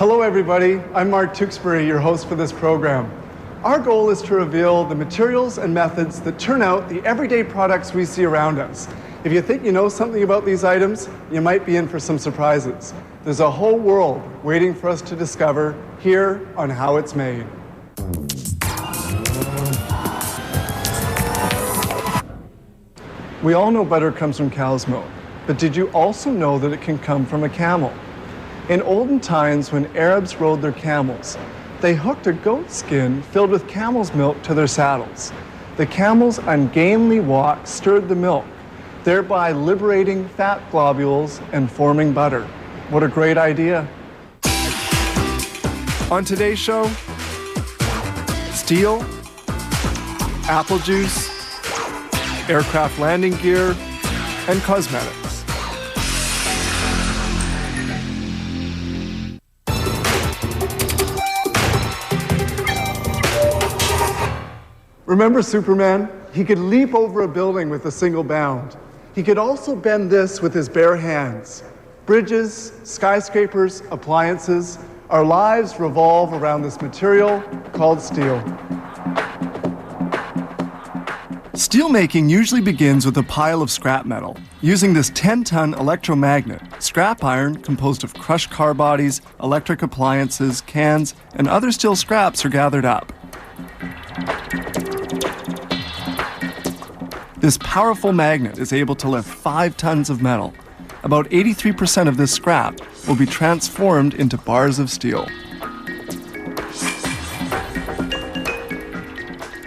Hello everybody, I'm Mark Tewksbury, your host for this program. Our goal is to reveal the materials and methods that turn out the everyday products we see around us. If you think you know something about these items, you might be in for some surprises. There's a whole world waiting for us to discover here on How It's Made. We all know butter comes from cow's milk, but did you also know that it can come from a camel? In olden times, when Arabs rode their camels, they hooked a goat skin filled with camel's milk to their saddles. The camel's ungainly walk stirred the milk, thereby liberating fat globules and forming butter. What a great idea. On today's show, steel, apple juice, aircraft landing gear, and cosmetics. Remember Superman? He could leap over a building with a single bound. He could also bend this with his bare hands. Bridges, skyscrapers, appliances, our lives revolve around this material called steel. Steelmaking usually begins with a pile of scrap metal. Using this 10-ton electromagnet, scrap iron composed of crushed car bodies, electric appliances, cans, and other steel scraps are gathered up. This powerful magnet is able to lift 5 tons of metal. About 83% of this scrap will be transformed into bars of steel.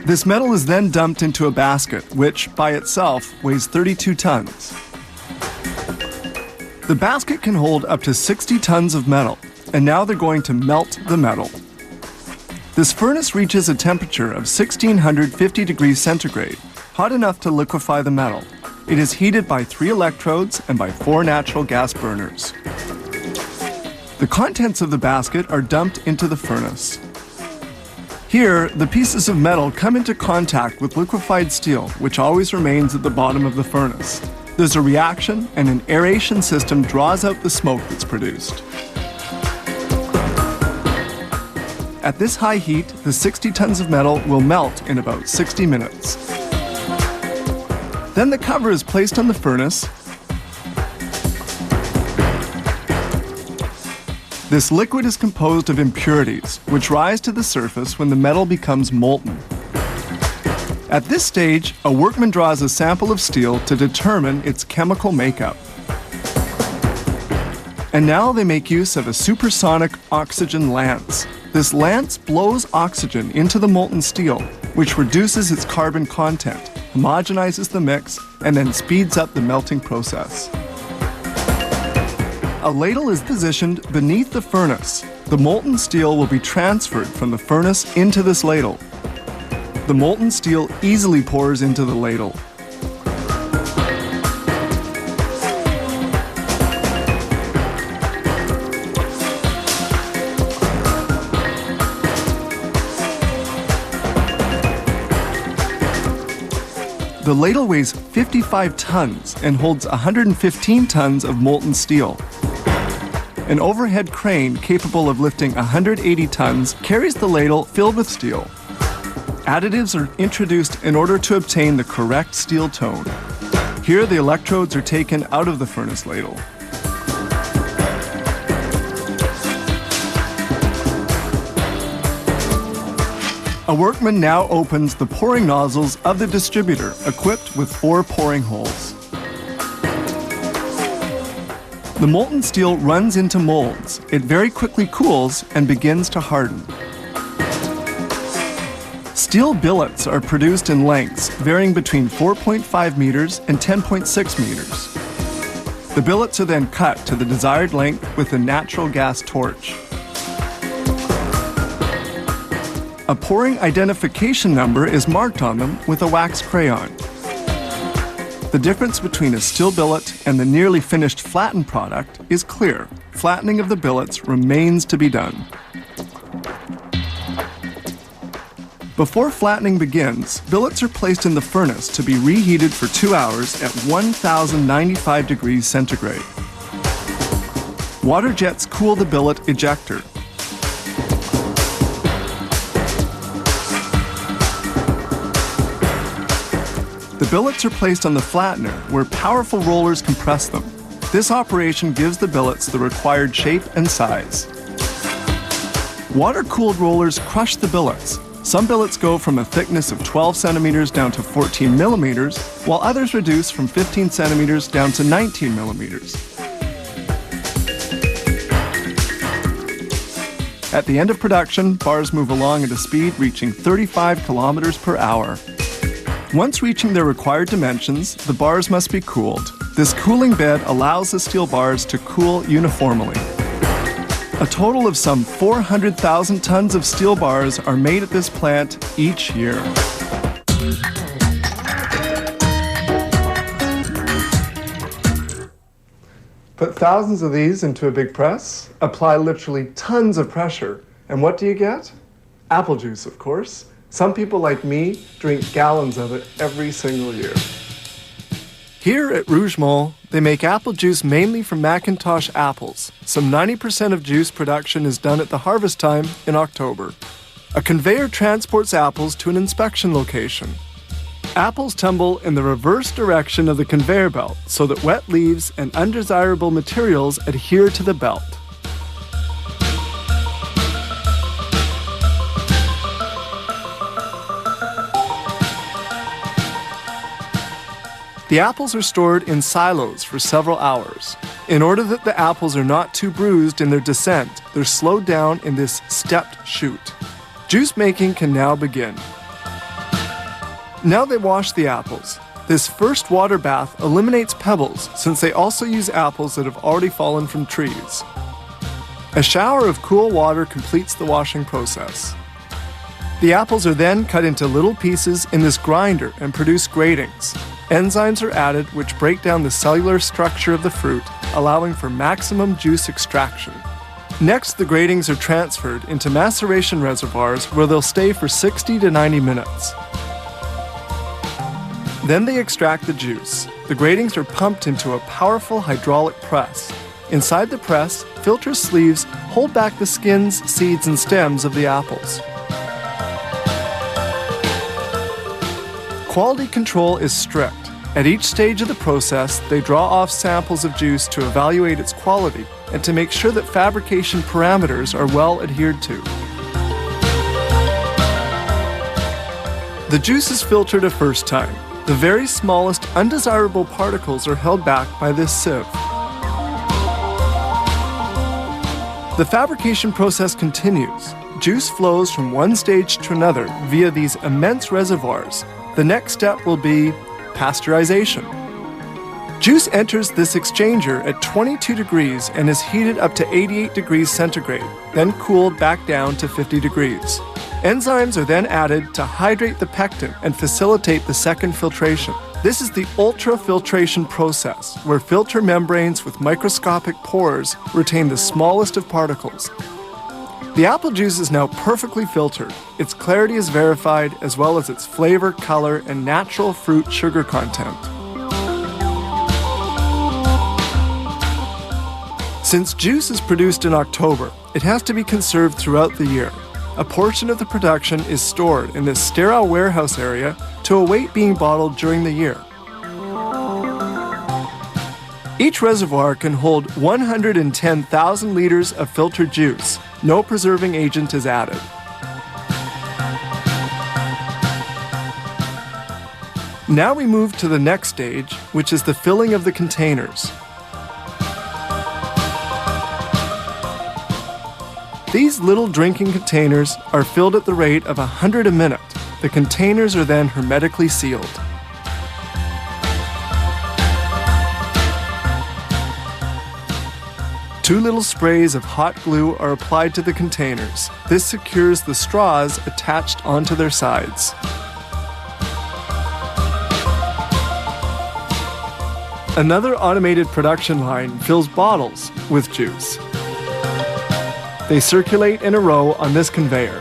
This metal is then dumped into a basket, which by itself weighs 32 tons. The basket can hold up to 60 tons of metal, and now they're going to melt the metal. This furnace reaches a temperature of 1650 degrees centigrade, hot enough to liquefy the metal. It is heated by 3 electrodes and by 4 natural gas burners. The contents of the basket are dumped into the furnace. Here, the pieces of metal come into contact with liquefied steel, which always remains at the bottom of the furnace. There's a reaction, and an aeration system draws out the smoke that's produced. At this high heat, the 60 tons of metal will melt in about 60 minutes. Then the cover is placed on the furnace. This liquid is composed of impurities, which rise to the surface when the metal becomes molten. At this stage, a workman draws a sample of steel to determine its chemical makeup. And now they make use of a supersonic oxygen lance. This lance blows oxygen into the molten steel, which reduces its carbon content, homogenizes the mix, and then speeds up the melting process. A ladle is positioned beneath the furnace. The molten steel will be transferred from the furnace into this ladle. The molten steel easily pours into the ladle. The ladle weighs 55 tons and holds 115 tons of molten steel. An overhead crane capable of lifting 180 tons carries the ladle filled with steel. Additives are introduced in order to obtain the correct steel tone. Here, the electrodes are taken out of the furnace ladle. A workman now opens the pouring nozzles of the distributor, equipped with 4 pouring holes. The molten steel runs into molds. It very quickly cools and begins to harden. Steel billets are produced in lengths varying between 4.5 meters and 10.6 meters. The billets are then cut to the desired length with a natural gas torch. A pouring identification number is marked on them with a wax crayon. The difference between a steel billet and the nearly finished flattened product is clear. Flattening of the billets remains to be done. Before flattening begins, billets are placed in the furnace to be reheated for 2 hours at 1095 degrees centigrade. Water jets cool the billet ejector. The billets are placed on the flattener, where powerful rollers compress them. This operation gives the billets the required shape and size. Water-cooled rollers crush the billets. Some billets go from a thickness of 12 centimeters down to 14 millimeters, while others reduce from 15 centimeters down to 19 millimeters. At the end of production, bars move along at a speed reaching 35 kilometers per hour. Once reaching their required dimensions, the bars must be cooled. This cooling bed allows the steel bars to cool uniformly. A total of some 400,000 tons of steel bars are made at this plant each year. Put thousands of these into a big press, apply literally tons of pressure, and what do you get? Apple juice, of course. Some people like me drink gallons of it every single year. Here at Rougemont, they make apple juice mainly from Macintosh apples. Some 90% of juice production is done at the harvest time in October. A conveyor transports apples to an inspection location. Apples tumble in the reverse direction of the conveyor belt so that wet leaves and undesirable materials adhere to the belt. The apples are stored in silos for several hours. In order that the apples are not too bruised in their descent, they're slowed down in this stepped chute. Juice making can now begin. Now they wash the apples. This first water bath eliminates pebbles since they also use apples that have already fallen from trees. A shower of cool water completes the washing process. The apples are then cut into little pieces in this grinder and produce gratings. Enzymes are added which break down the cellular structure of the fruit, allowing for maximum juice extraction. Next, the gratings are transferred into maceration reservoirs where they'll stay for 60 to 90 minutes. Then they extract the juice. The gratings are pumped into a powerful hydraulic press. Inside the press, filter sleeves hold back the skins, seeds, and stems of the apples. Quality control is strict. At each stage of the process, they draw off samples of juice to evaluate its quality and to make sure that fabrication parameters are well adhered to. The juice is filtered a first time. The very smallest undesirable particles are held back by this sieve. The fabrication process continues. Juice flows from one stage to another via these immense reservoirs. The next step will be pasteurization. Juice enters this exchanger at 22 degrees and is heated up to 88 degrees centigrade, then cooled back down to 50 degrees. Enzymes are then added to hydrate the pectin and facilitate the second filtration. This is the ultrafiltration process, where filter membranes with microscopic pores retain the smallest of particles. The apple juice is now perfectly filtered. Its clarity is verified, as well as its flavor, color, and natural fruit sugar content. Since juice is produced in October, it has to be conserved throughout the year. A portion of the production is stored in this sterile warehouse area to await being bottled during the year. Each reservoir can hold 110,000 liters of filtered juice. No preserving agent is added. Now we move to the next stage, which is the filling of the containers. These little drinking containers are filled at the rate of 100 a minute. The containers are then hermetically sealed. Two little sprays of hot glue are applied to the containers. This secures the straws attached onto their sides. Another automated production line fills bottles with juice. They circulate in a row on this conveyor.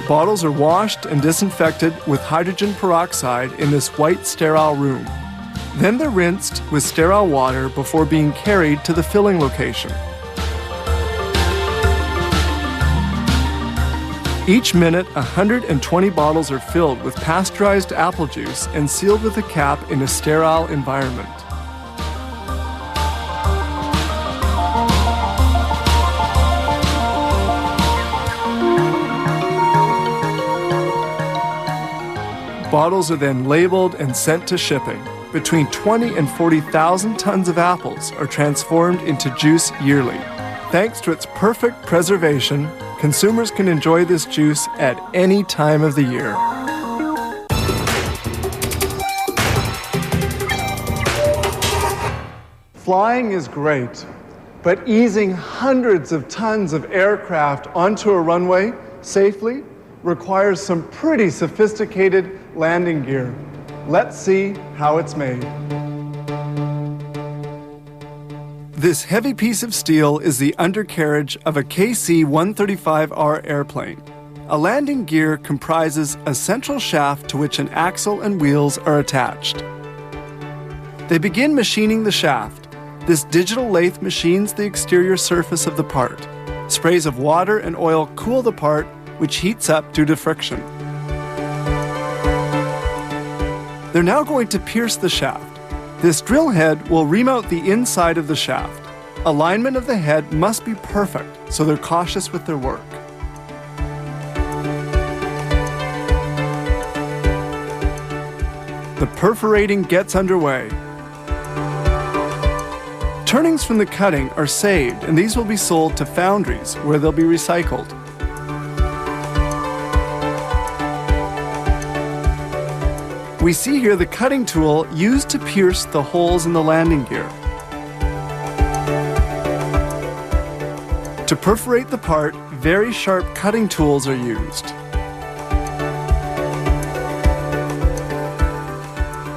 Bottles are washed and disinfected with hydrogen peroxide in this white sterile room. Then they're rinsed with sterile water before being carried to the filling location. Each minute, 120 bottles are filled with pasteurized apple juice and sealed with a cap in a sterile environment. Bottles are then labeled and sent to shipping. Between 20 and 40,000 tons of apples are transformed into juice yearly. Thanks to its perfect preservation, consumers can enjoy this juice at any time of the year. Flying is great, but easing hundreds of tons of aircraft onto a runway safely requires some pretty sophisticated landing gear. Let's see how it's made. This heavy piece of steel is the undercarriage of a KC-135R airplane. A landing gear comprises a central shaft to which an axle and wheels are attached. They begin machining the shaft. This digital lathe machines the exterior surface of the part. Sprays of water and oil cool the part, which heats up due to friction. They're now going to pierce the shaft. This drill head will remount the inside of the shaft. Alignment of the head must be perfect, so they're cautious with their work. The perforating gets underway. Turnings from the cutting are saved, and these will be sold to foundries where they'll be recycled. We see here the cutting tool used to pierce the holes in the landing gear. To perforate the part, very sharp cutting tools are used.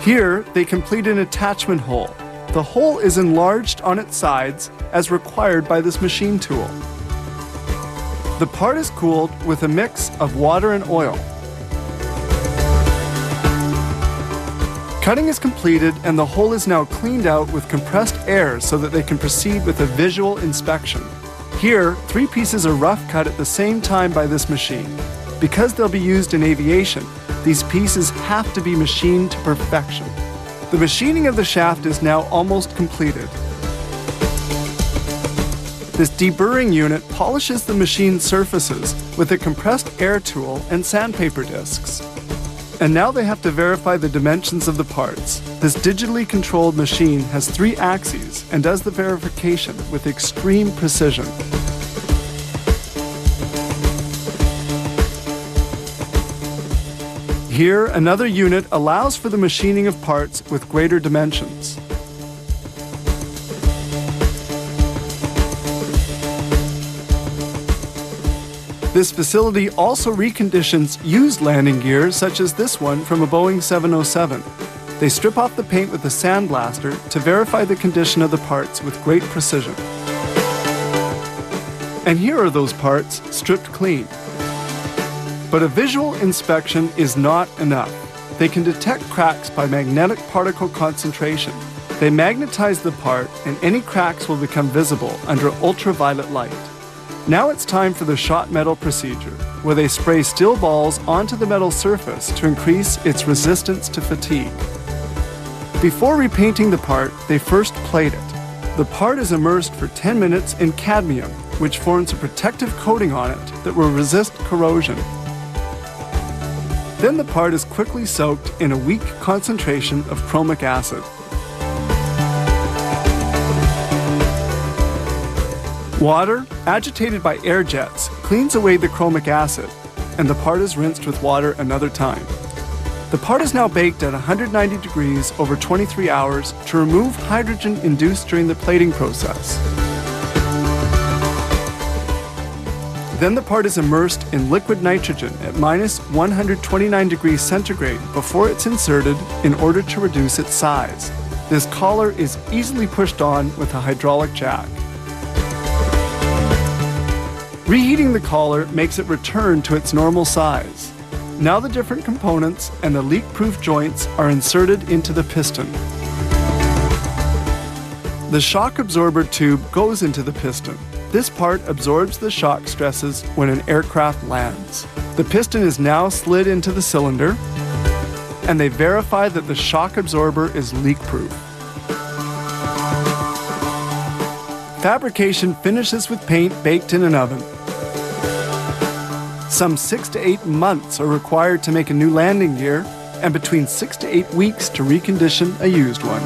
Here, they complete an attachment hole. The hole is enlarged on its sides as required by this machine tool. The part is cooled with a mix of water and oil. Cutting is completed and the hole is now cleaned out with compressed air so that they can proceed with a visual inspection. Here, 3 pieces are rough cut at the same time by this machine. Because they'll be used in aviation, these pieces have to be machined to perfection. The machining of the shaft is now almost completed. This deburring unit polishes the machined surfaces with a compressed air tool and sandpaper discs. And now they have to verify the dimensions of the parts. This digitally controlled machine has 3 axes and does the verification with extreme precision. Here, another unit allows for the machining of parts with greater dimensions. This facility also reconditions used landing gear such as this one from a Boeing 707. They strip off the paint with a sandblaster to verify the condition of the parts with great precision. And here are those parts stripped clean. But a visual inspection is not enough. They can detect cracks by magnetic particle concentration. They magnetize the part and any cracks will become visible under ultraviolet light. Now it's time for the shot metal procedure, where they spray steel balls onto the metal surface to increase its resistance to fatigue. Before repainting the part, they first plate it. The part is immersed for 10 minutes in cadmium, which forms a protective coating on it that will resist corrosion. Then the part is quickly soaked in a weak concentration of chromic acid. Water, agitated by air jets, cleans away the chromic acid, and the part is rinsed with water another time. The part is now baked at 190 degrees over 23 hours to remove hydrogen induced during the plating process. Then the part is immersed in liquid nitrogen at minus 129 degrees centigrade before it's inserted in order to reduce its size. This collar is easily pushed on with a hydraulic jack. Reheating the collar makes it return to its normal size. Now the different components and the leak-proof joints are inserted into the piston. The shock absorber tube goes into the piston. This part absorbs the shock stresses when an aircraft lands. The piston is now slid into the cylinder, and they verify that the shock absorber is leak-proof. Fabrication finishes with paint baked in an oven. Some 6 to 8 months are required to make a new landing gear, and between 6 to 8 weeks to recondition a used one.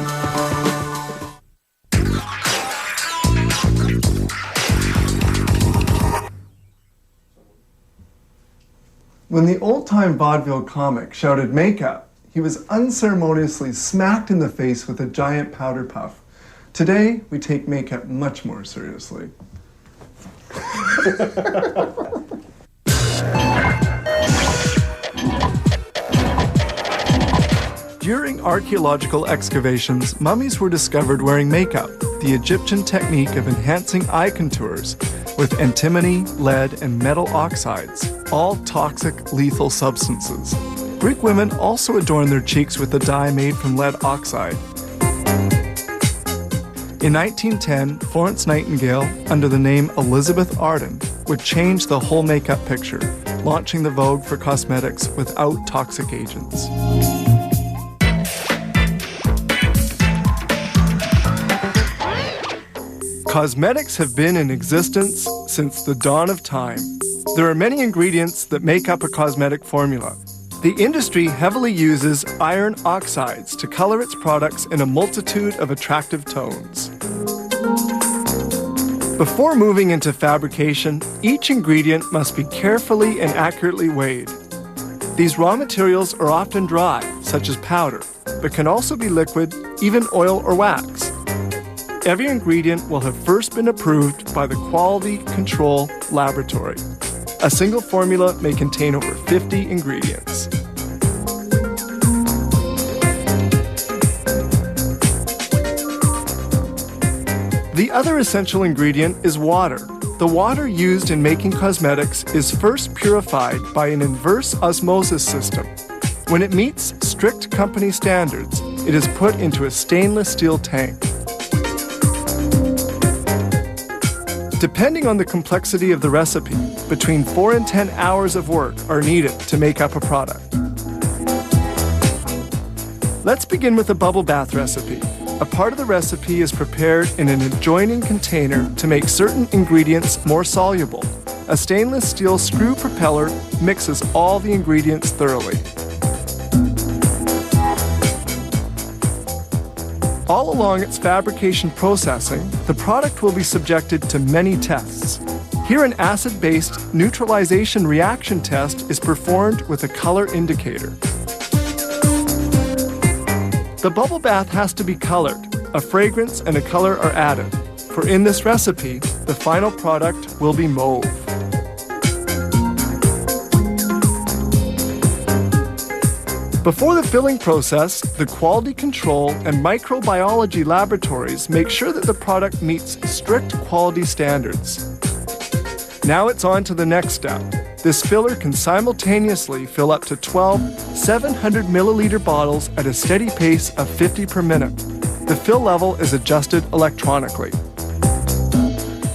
When the old-time vaudeville comic shouted "makeup," he was unceremoniously smacked in the face with a giant powder puff. Today, we take makeup much more seriously. During archaeological excavations, mummies were discovered wearing makeup, the Egyptian technique of enhancing eye contours with antimony, lead, and metal oxides, all toxic, lethal substances. Greek women also adorned their cheeks with a dye made from lead oxide. In 1910, Florence Nightingale, under the name Elizabeth Arden, would change the whole makeup picture, launching the vogue for cosmetics without toxic agents. Cosmetics have been in existence since the dawn of time. There are many ingredients that make up a cosmetic formula. The industry heavily uses iron oxides to color its products in a multitude of attractive tones. Before moving into fabrication, each ingredient must be carefully and accurately weighed. These raw materials are often dry, such as powder, but can also be liquid, even oil or wax. Every ingredient will have first been approved by the Quality Control Laboratory. A single formula may contain over 50 ingredients. The other essential ingredient is water. The water used in making cosmetics is first purified by an inverse osmosis system. When it meets strict company standards, it is put into a stainless steel tank. Depending on the complexity of the recipe, between 4 and 10 hours of work are needed to make up a product. Let's begin with a bubble bath recipe. A part of the recipe is prepared in an adjoining container to make certain ingredients more soluble. A stainless steel screw propeller mixes all the ingredients thoroughly. All along its fabrication processing, the product will be subjected to many tests. Here, an acid-based neutralization reaction test is performed with a color indicator. The bubble bath has to be colored. A fragrance and a color are added, for in this recipe, the final product will be mauve. Before the filling process, the quality control and microbiology laboratories make sure that the product meets strict quality standards. Now it's on to the next step. This filler can simultaneously fill up to 12 700 milliliter bottles at a steady pace of 50 per minute. The fill level is adjusted electronically.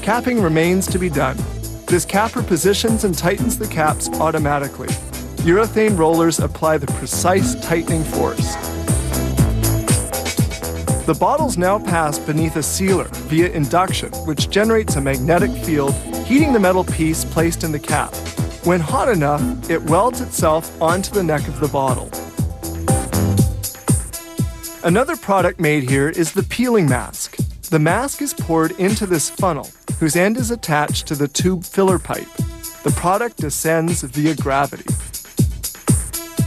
Capping remains to be done. This capper positions and tightens the caps automatically. Urethane rollers apply the precise tightening force. The bottles now pass beneath a sealer via induction, which generates a magnetic field, heating the metal piece placed in the cap. When hot enough, it welds itself onto the neck of the bottle. Another product made here is the peeling mask. The mask is poured into this funnel, whose end is attached to the tube filler pipe. The product descends via gravity.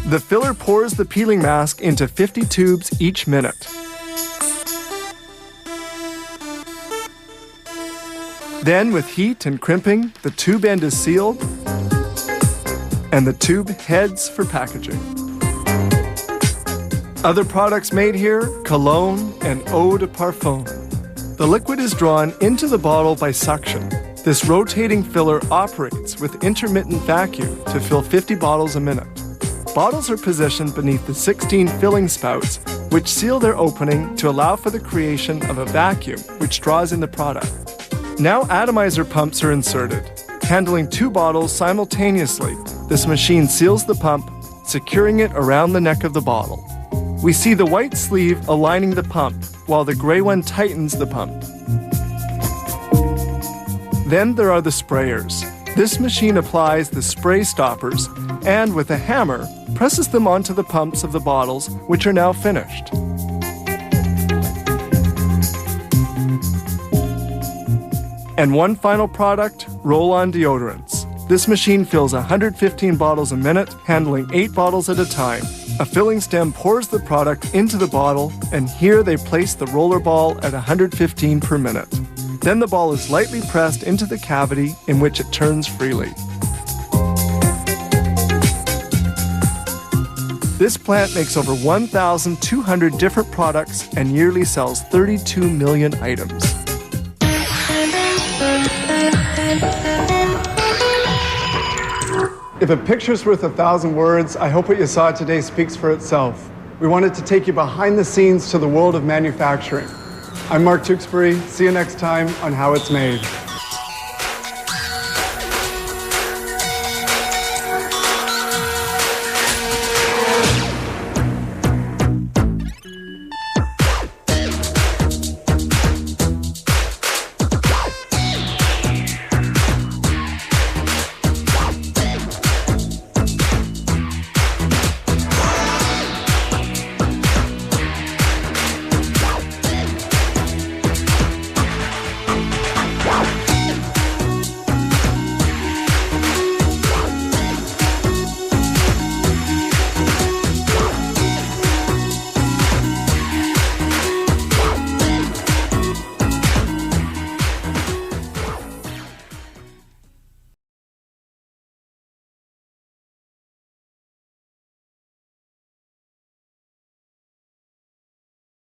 The filler pours the peeling mask into 50 tubes each minute. Then, with heat and crimping, the tube end is sealed, and the tube heads for packaging. Other products made here, cologne and eau de parfum. The liquid is drawn into the bottle by suction. This rotating filler operates with intermittent vacuum to fill 50 bottles a minute. Bottles are positioned beneath the 16 filling spouts, which seal their opening to allow for the creation of a vacuum which draws in the product. Now atomizer pumps are inserted, handling 2 bottles simultaneously, This machine seals the pump, securing it around the neck of the bottle. We see the white sleeve aligning the pump, while the gray one tightens the pump. Then there are the sprayers. This machine applies the spray stoppers and, with a hammer, presses them onto the pumps of the bottles, which are now finished. And one final product, roll-on deodorants. This machine fills 115 bottles a minute, handling 8 bottles at a time. A filling stem pours the product into the bottle, and here they place the roller ball at 115 per minute. Then the ball is lightly pressed into the cavity in which it turns freely. This plant makes over 1,200 different products and yearly sells 32 million items. If a picture's worth 1,000 words, I hope what you saw today speaks for itself. We wanted to take you behind the scenes to the world of manufacturing. I'm Mark Tewksbury. See you next time on How It's Made.